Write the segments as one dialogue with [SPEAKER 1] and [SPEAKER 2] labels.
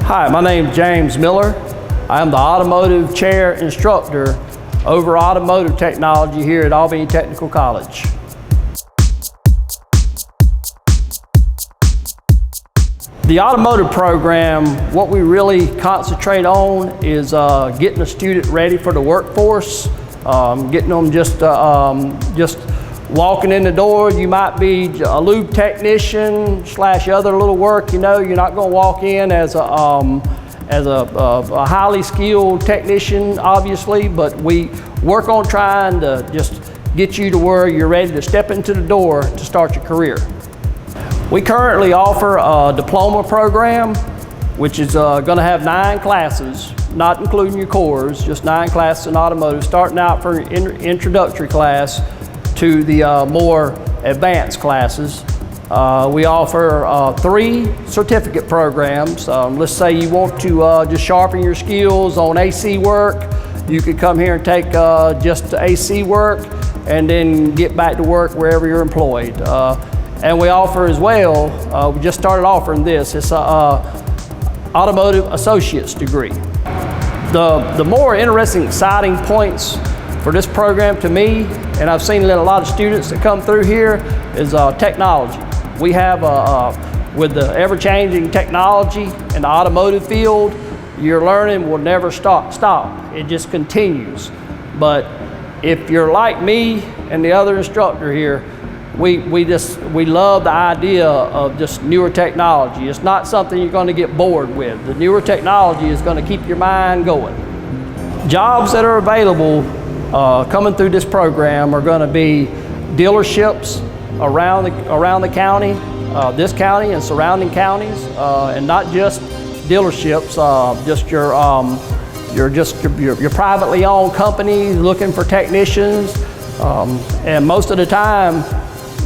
[SPEAKER 1] Hi, my name is James Miller. I am the Automotive Chair Instructor over Automotive Technology here at Albany Technical College. The automotive program, what we really concentrate on is getting a student ready for the workforce, getting them just walking in the door. You might be a lube technician / other little work. You know, you're not going to walk in as a highly skilled technician, obviously, but we work on trying to just get you to where you're ready to step into the door to start your career. We currently offer a diploma program, which is going to have 9 classes, not including your cores, just 9 classes in automotive, starting out for an introductory class to the more advanced classes. We offer 3 certificate programs. Let's say you want to just sharpen your skills on AC work. You could come here and take just AC work and then get back to work wherever you're employed. And we offer as well, we just started offering this, it's an Automotive Associate's degree. The more interesting, exciting points for this program to me, and I've seen it in a lot of students that come through here, is technology. We have, with the ever-changing technology in the automotive field, your learning will never stop. It just continues. But if you're like me and the other instructor here, we love the idea of just newer technology. It's not something you're going to get bored with. The newer technology is going to keep your mind going. Jobs that are available coming through this program are going to be dealerships around the county, this county and surrounding counties, and not just dealerships, just your privately owned companies looking for technicians, and most of the time,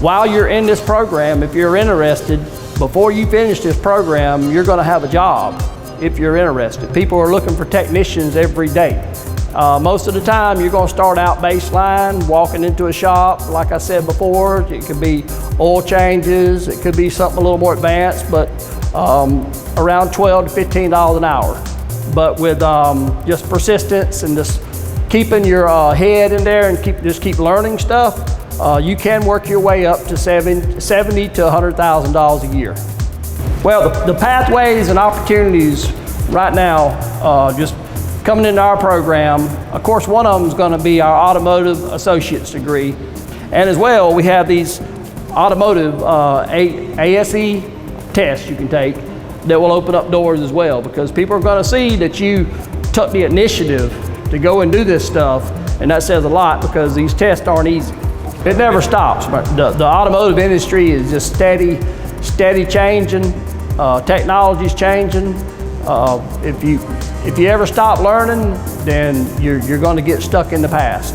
[SPEAKER 1] while you're in this program, if you're interested, before you finish this program, you're going to have a job if you're interested. People are looking for technicians every day. Most of the time, you're going to start out baseline, walking into a shop, like I said before. It could be oil changes, it could be something a little more advanced, but around $12 to $15 an hour. But with just persistence and just keeping your head in there and keep learning stuff, you can work your way up to $70,000 to $100,000 a year. Well, the pathways and opportunities right now, just coming into our program, of course, one of them is going to be our Automotive Associate's degree. And as well, we have these automotive ASE tests you can take that will open up doors as well, because people are going to see that you took the initiative to go and do this stuff, and that says a lot because these tests aren't easy. It never stops. The automotive industry is just steady changing. Technology's changing. If you ever stop learning, then you're going to get stuck in the past.